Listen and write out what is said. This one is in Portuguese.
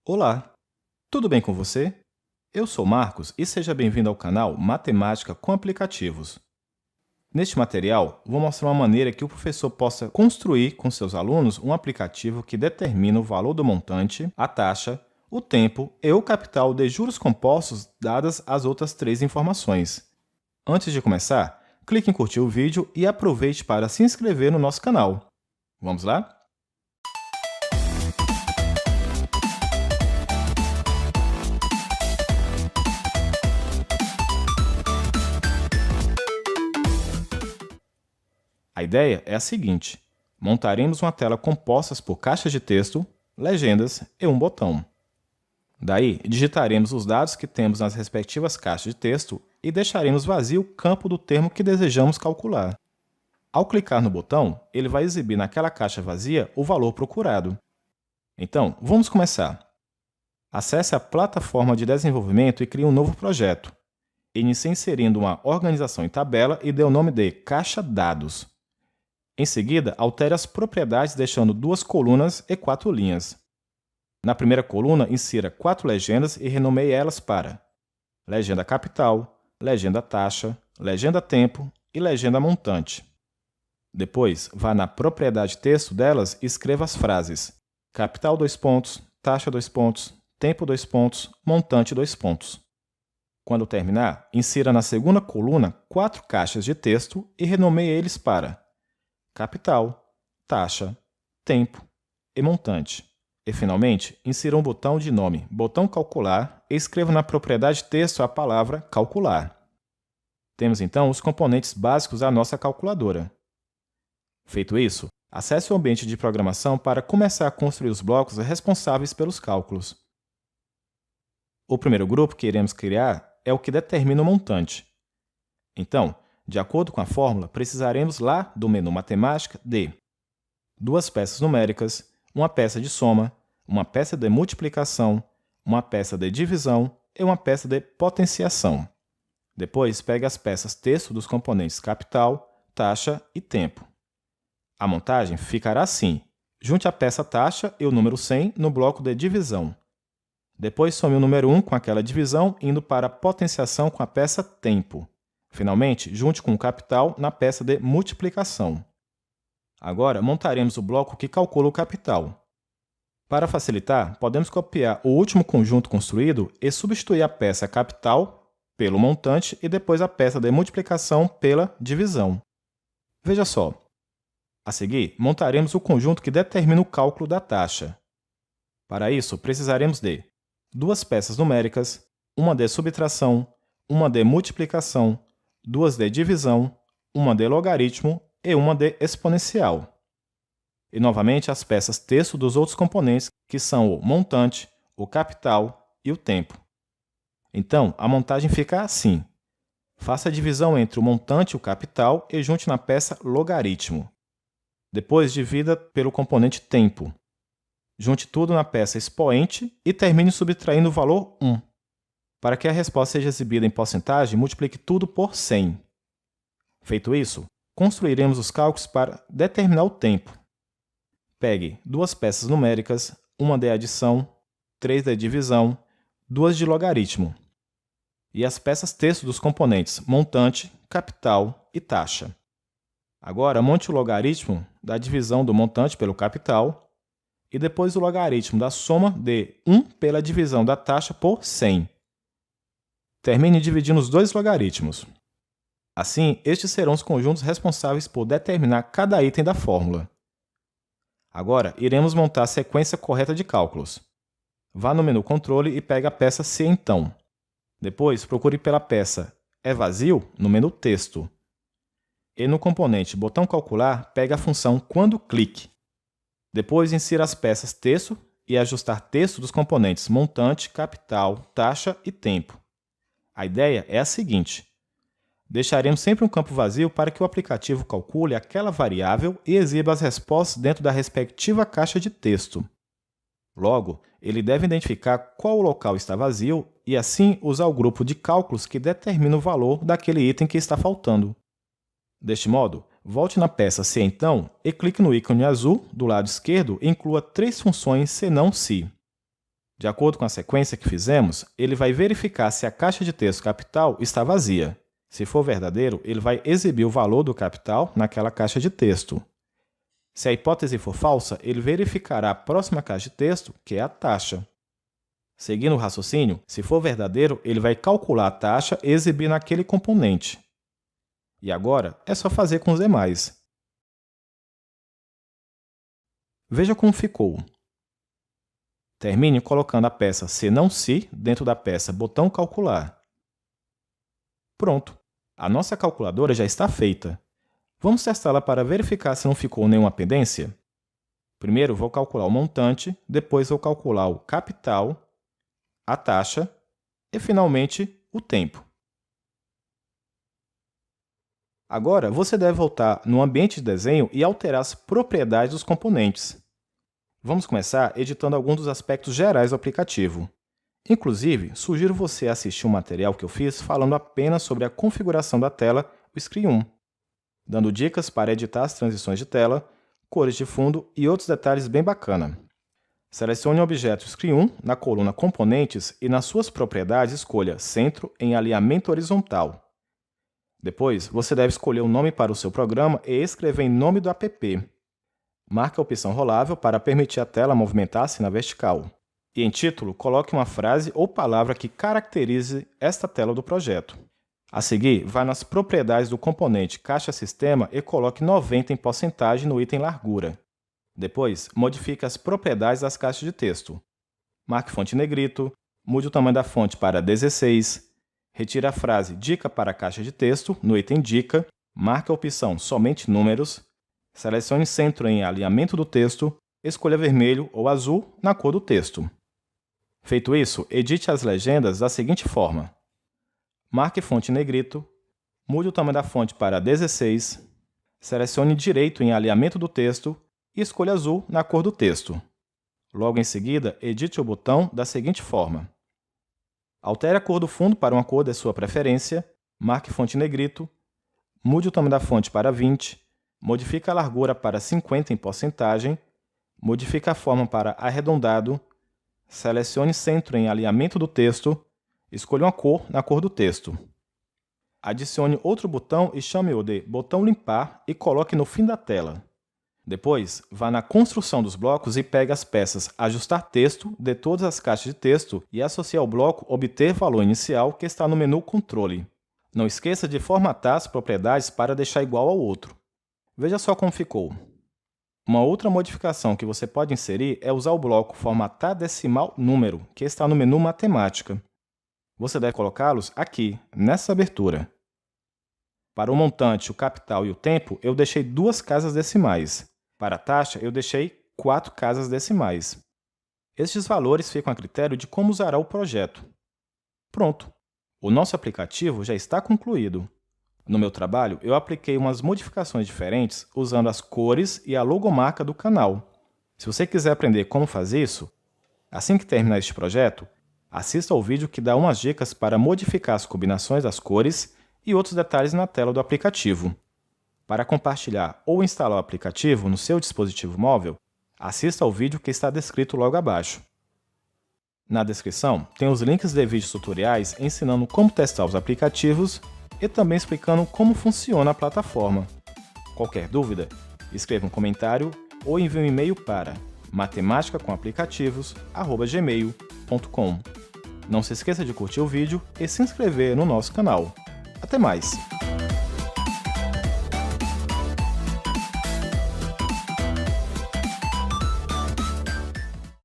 Olá, tudo bem com você? Eu sou Marcos e seja bem-vindo ao canal Matemática com Aplicativos. Neste material, vou mostrar uma maneira que o professor possa construir com seus alunos um aplicativo que determina o valor do montante, a taxa, o tempo e o capital de juros compostos dadas as outras três informações. Antes de começar, clique em curtir o vídeo e aproveite para se inscrever no nosso canal. Vamos lá? A ideia é a seguinte: montaremos uma tela composta por caixas de texto, legendas e um botão. Daí, digitaremos os dados que temos nas respectivas caixas de texto e deixaremos vazio o campo do termo que desejamos calcular. Ao clicar no botão, ele vai exibir naquela caixa vazia o valor procurado. Então, vamos começar. Acesse a plataforma de desenvolvimento e crie um novo projeto. Inicie inserindo uma organização em tabela e dê o nome de Caixa Dados. Em seguida, altere as propriedades deixando 2 colunas e 4 linhas. Na primeira coluna, insira 4 legendas e renomeie elas para legenda capital, legenda taxa, legenda tempo e legenda montante. Depois, vá na propriedade texto delas e escreva as frases capital 2 pontos, taxa 2 pontos, tempo 2 pontos, montante 2 pontos. Quando terminar, insira na segunda coluna 4 caixas de texto e renomeie eles para capital, taxa, tempo e montante. E, finalmente, insira um botão de nome Botão Calcular e escreva na propriedade texto a palavra Calcular. Temos, então, os componentes básicos da nossa calculadora. Feito isso, acesse o ambiente de programação para começar a construir os blocos responsáveis pelos cálculos. O primeiro grupo que iremos criar é o que determina o montante. Então, de acordo com a fórmula, precisaremos lá do menu Matemática de 2 peças numéricas, uma peça de soma, uma peça de multiplicação, uma peça de divisão e uma peça de potenciação. Depois, pegue as peças texto dos componentes capital, taxa e tempo. A montagem ficará assim: junte a peça taxa e o número 100 no bloco de divisão. Depois, some o número 1 com aquela divisão, indo para a potenciação com a peça tempo. Finalmente, junte com o capital na peça de multiplicação. Agora, montaremos o bloco que calcula o capital. Para facilitar, podemos copiar o último conjunto construído e substituir a peça capital pelo montante e depois a peça de multiplicação pela divisão. Veja só. A seguir, montaremos o conjunto que determina o cálculo da taxa. Para isso, precisaremos de 2 peças numéricas, uma de subtração, uma de multiplicação, 2 de divisão, uma de logaritmo e uma de exponencial. E, novamente, as peças texto dos outros componentes, que são o montante, o capital e o tempo. Então, a montagem fica assim. Faça a divisão entre o montante e o capital e junte na peça logaritmo. Depois, divida pelo componente tempo. Junte tudo na peça expoente e termine subtraindo o valor 1. Para que a resposta seja exibida em porcentagem, multiplique tudo por 100. Feito isso, construiremos os cálculos para determinar o tempo. Pegue 2 peças numéricas, uma de adição, 3 de divisão, 2 de logaritmo, e as peças texto dos componentes montante, capital e taxa. Agora, monte o logaritmo da divisão do montante pelo capital e depois o logaritmo da soma de 1 pela divisão da taxa por 100. Termine dividindo os 2 logaritmos. Assim, estes serão os conjuntos responsáveis por determinar cada item da fórmula. Agora, iremos montar a sequência correta de cálculos. Vá no menu Controle e pegue a peça Se Então. Depois, procure pela peça É Vazio no menu Texto. E no componente Botão Calcular, pegue a função Quando Clique. Depois, insira as peças Texto e ajustar texto dos componentes Montante, Capital, Taxa e Tempo. A ideia é a seguinte: deixaremos sempre um campo vazio para que o aplicativo calcule aquela variável e exiba as respostas dentro da respectiva caixa de texto. Logo, ele deve identificar qual local está vazio e, assim, usar o grupo de cálculos que determina o valor daquele item que está faltando. Deste modo, volte na peça Se Então e clique no ícone azul do lado esquerdo e inclua 3 funções senão se. De acordo com a sequência que fizemos, ele vai verificar se a caixa de texto capital está vazia. Se for verdadeiro, ele vai exibir o valor do capital naquela caixa de texto. Se a hipótese for falsa, ele verificará a próxima caixa de texto, que é a taxa. Seguindo o raciocínio, se for verdadeiro, ele vai calcular a taxa e exibir naquele componente. E agora é só fazer com os demais. Veja como ficou. Termine colocando a peça se não se dentro da peça botão calcular. Pronto! A nossa calculadora já está feita. Vamos testá-la para verificar se não ficou nenhuma pendência? Primeiro vou calcular o montante, depois vou calcular o capital, a taxa e, finalmente, o tempo. Agora, você deve voltar no ambiente de desenho e alterar as propriedades dos componentes. Vamos começar editando alguns dos aspectos gerais do aplicativo. Inclusive, sugiro você assistir um material que eu fiz falando apenas sobre a configuração da tela, o Screen 1, dando dicas para editar as transições de tela, cores de fundo e outros detalhes bem bacana. Selecione o objeto Screen 1 na coluna Componentes e nas suas propriedades escolha Centro em alinhamento horizontal. Depois, você deve escolher o nome para o seu programa e escrever em nome do app. Marque a opção rolável para permitir a tela movimentar-se na vertical. E em título, coloque uma frase ou palavra que caracterize esta tela do projeto. A seguir, vá nas propriedades do componente Caixa Sistema e coloque 90 em porcentagem no item Largura. Depois, modifique as propriedades das caixas de texto. Marque fonte em negrito, mude o tamanho da fonte para 16, retire a frase Dica para a caixa de texto no item Dica, marque a opção Somente números, selecione Centro em alinhamento do texto, escolha vermelho ou azul na cor do texto. Feito isso, edite as legendas da seguinte forma. Marque fonte em negrito, mude o tamanho da fonte para 16, selecione direito em alinhamento do texto e escolha azul na cor do texto. Logo em seguida, edite o botão da seguinte forma. Altere a cor do fundo para uma cor de sua preferência, marque fonte em negrito, mude o tamanho da fonte para 20, modifique a largura para 50 em porcentagem, modifique a forma para arredondado, selecione Centro em alinhamento do texto, escolha uma cor na cor do texto. Adicione outro botão e chame-o de botão limpar e coloque no fim da tela. Depois, vá na construção dos blocos e pegue as peças Ajustar texto de todas as caixas de texto e associe ao bloco Obter valor inicial que está no menu Controle. Não esqueça de formatar as propriedades para deixar igual ao outro. Veja só como ficou. Uma outra modificação que você pode inserir é usar o bloco Formatar decimal número, que está no menu Matemática. Você deve colocá-los aqui, nessa abertura. Para o montante, o capital e o tempo, eu deixei 2 casas decimais. Para a taxa, eu deixei 4 casas decimais. Estes valores ficam a critério de como usará o projeto. Pronto! O nosso aplicativo já está concluído. No meu trabalho, eu apliquei umas modificações diferentes usando as cores e a logomarca do canal. Se você quiser aprender como fazer isso, assim que terminar este projeto, assista ao vídeo que dá umas dicas para modificar as combinações das cores e outros detalhes na tela do aplicativo. Para compartilhar ou instalar o aplicativo no seu dispositivo móvel, assista ao vídeo que está descrito logo abaixo. Na descrição, tem os links de vídeos tutoriais ensinando como testar os aplicativos e também explicando como funciona a plataforma. Qualquer dúvida, escreva um comentário ou envie um e-mail para matematicacomaplicativos@gmail.com. Não se esqueça de curtir o vídeo e se inscrever no nosso canal. Até mais!